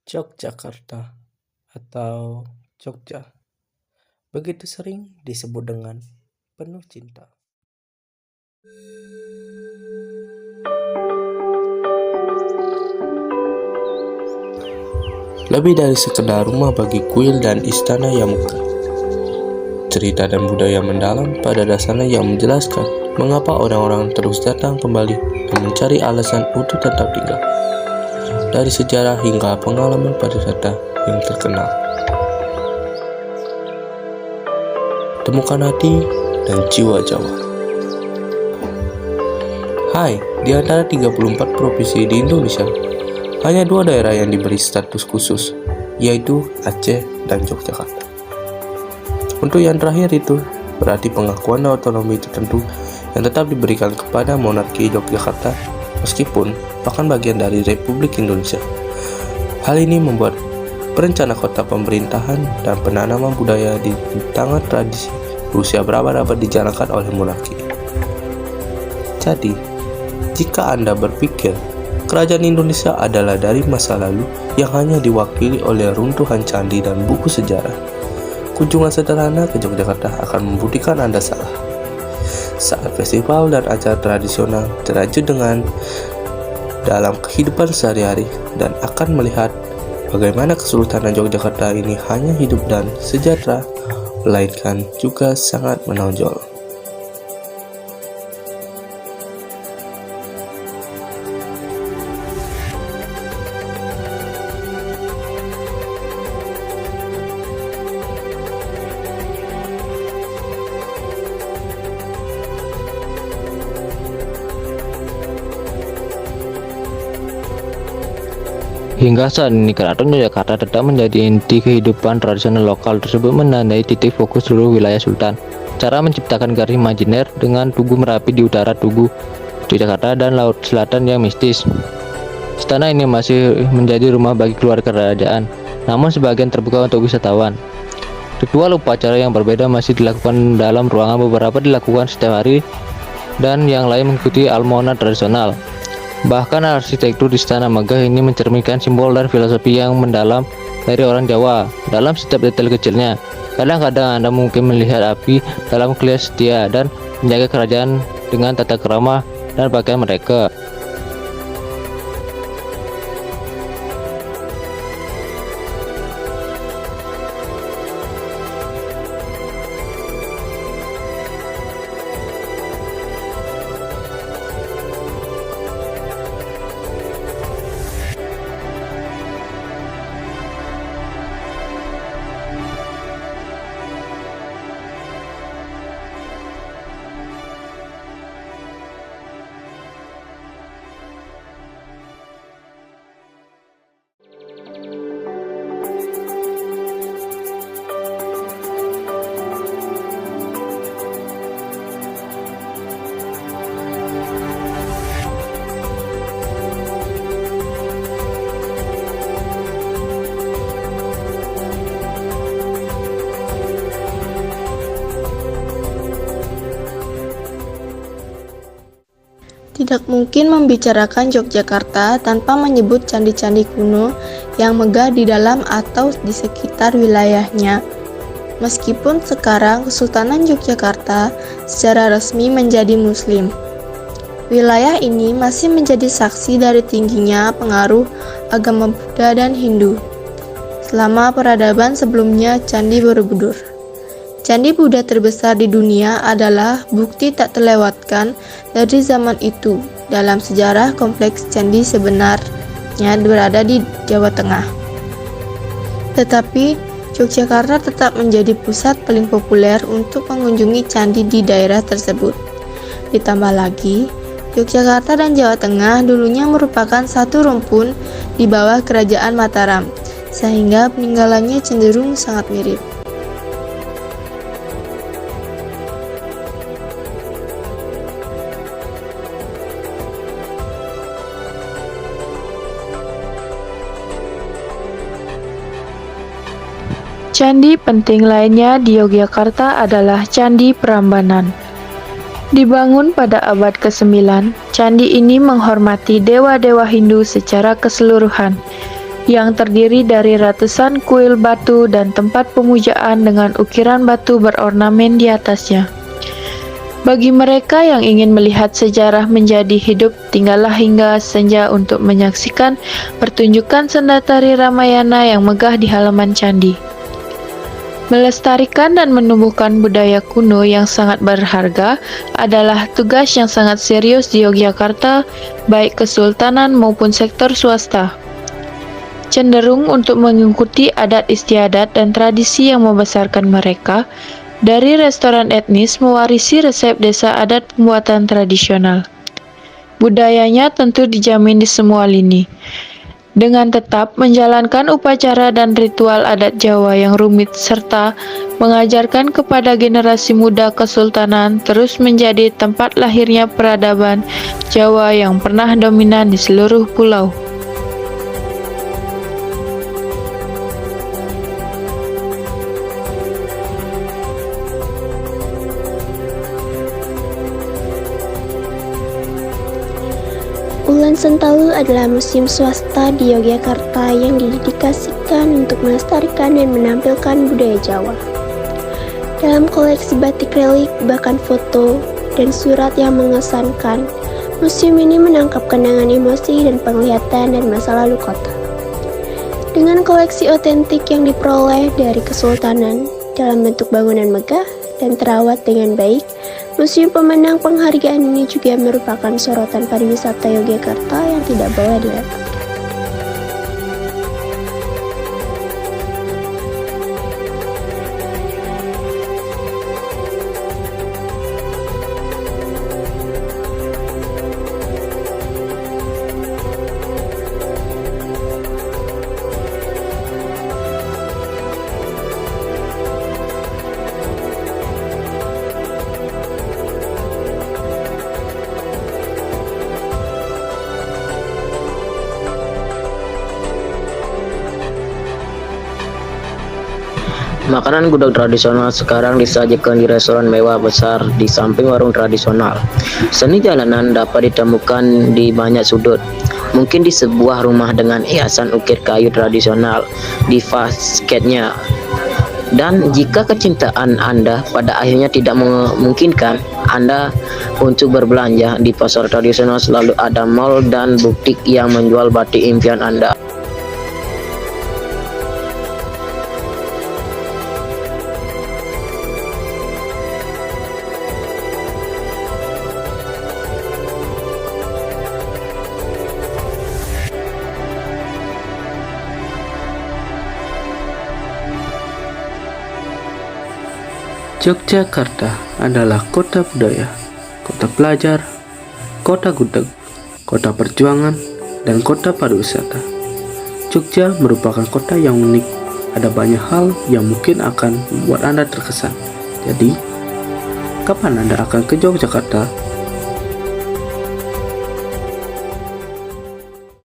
Yogyakarta atau Jogja begitu sering disebut dengan penuh cinta. Lebih dari sekedar rumah bagi kuil dan istana yang megah. Cerita dan budaya mendalam pada dasarnya yang menjelaskan mengapa orang-orang terus datang kembali dan mencari alasan untuk tetap tinggal. Dari sejarah hingga pengalaman pariwisata yang terkenal. Temukan hati dan jiwa Jawa. Hai, di antara 34 provinsi di Indonesia, hanya 2 daerah yang diberi status khusus, yaitu Aceh dan Yogyakarta. Untuk yang terakhir itu, berarti pengakuan otonomi tertentu yang tetap diberikan kepada monarki Yogyakarta, meskipun bahkan bagian dari Republik Indonesia. Hal ini membuat perencana kota pemerintahan dan penanaman budaya di tangan tradisi berusia berabad-abad dijalankan oleh monarki. Jadi, jika Anda berpikir kerajaan Indonesia adalah dari masa lalu yang hanya diwakili oleh runtuhan candi dan buku sejarah, kunjungan sederhana ke Yogyakarta akan membuktikan Anda salah. Saat festival dan acara tradisional terajut dengan dalam kehidupan sehari-hari dan akan melihat bagaimana Kesultanan Yogyakarta ini hanya hidup dan sejahtera, melainkan juga sangat menonjol. Hingga saat ini, Keraton Yogyakarta tetap menjadi inti kehidupan tradisional lokal tersebut, menandai titik fokus seluruh wilayah Sultan. Cara menciptakan garis imajiner dengan Tugu Merapi di utara Tugu Yogyakarta dan Laut Selatan yang mistis. Istana ini masih menjadi rumah bagi keluarga kerajaan, namun sebagian terbuka untuk wisatawan. Ritual upacara yang berbeda masih dilakukan dalam ruangan, beberapa dilakukan setiap hari, dan yang lain mengikuti almona tradisional. Bahkan arsitektur istana megah ini mencerminkan simbol dan filosofi yang mendalam dari orang Jawa dalam setiap detail kecilnya. Kadang-kadang Anda mungkin melihat api dalam kelis setia dan menjaga kerajaan dengan tata krama dan pakaian mereka. Tidak mungkin membicarakan Yogyakarta tanpa menyebut candi-candi kuno yang megah di dalam atau di sekitar wilayahnya. Meskipun sekarang Kesultanan Yogyakarta secara resmi menjadi Muslim, wilayah ini masih menjadi saksi dari tingginya pengaruh agama Buddha dan Hindu. Selama peradaban sebelumnya Candi Borobudur, candi Buddha terbesar di dunia, adalah bukti tak terlewatkan dari zaman itu dalam sejarah. Kompleks candi sebenarnya berada di Jawa Tengah. Tetapi Yogyakarta tetap menjadi pusat paling populer untuk mengunjungi candi di daerah tersebut. Ditambah lagi, Yogyakarta dan Jawa Tengah dulunya merupakan satu rumpun di bawah Kerajaan Mataram, sehingga peninggalannya cenderung sangat mirip. Candi penting lainnya di Yogyakarta adalah Candi Prambanan. Dibangun pada abad ke-9, candi ini menghormati dewa-dewa Hindu secara keseluruhan. yang terdiri dari ratusan kuil batu dan tempat pemujaan dengan ukiran batu berornamen di atasnya. Bagi mereka yang ingin melihat sejarah menjadi hidup, tinggallah hingga senja untuk menyaksikan pertunjukan senda tari Ramayana yang megah di halaman candi. Melestarikan dan menumbuhkan budaya kuno yang sangat berharga adalah tugas yang sangat serius di Yogyakarta, baik kesultanan maupun sektor swasta. Cenderung untuk mengikuti adat istiadat dan tradisi yang membesarkan mereka, dari restoran etnis mewarisi resep desa adat pembuatan tradisional. Budayanya tentu dijamin di semua lini, dengan tetap menjalankan upacara dan ritual adat Jawa yang rumit serta mengajarkan kepada generasi muda kesultanan terus menjadi tempat lahirnya peradaban Jawa yang pernah dominan di seluruh pulau. Ulan Sentalu adalah museum swasta di Yogyakarta yang didedikasikan untuk melestarikan dan menampilkan budaya Jawa. Dalam koleksi batik relik, bahkan foto, dan surat yang mengesankan, museum ini menangkap kenangan emosi dan penglihatan dan masa lalu kota. Dengan koleksi otentik yang diperoleh dari kesultanan dalam bentuk bangunan megah dan terawat dengan baik, museum pemenang penghargaan ini juga merupakan sorotan pariwisata Yogyakarta yang tidak boleh dilewatkan. Makanan gudeg tradisional sekarang disajikan di restoran mewah besar di samping warung tradisional. Seni jalanan dapat ditemukan di banyak sudut. Mungkin di sebuah rumah dengan hiasan ukir kayu tradisional di fasadnya. Dan jika kecintaan Anda pada akhirnya tidak memungkinkan Anda untuk berbelanja di pasar tradisional, selalu ada mall dan butik yang menjual batik impian Anda. Yogyakarta adalah kota budaya, kota pelajar, kota gudeg, kota perjuangan, dan kota pariwisata. Jogja merupakan kota yang unik. Ada banyak hal yang mungkin akan membuat Anda terkesan. Jadi, kapan Anda akan ke Yogyakarta?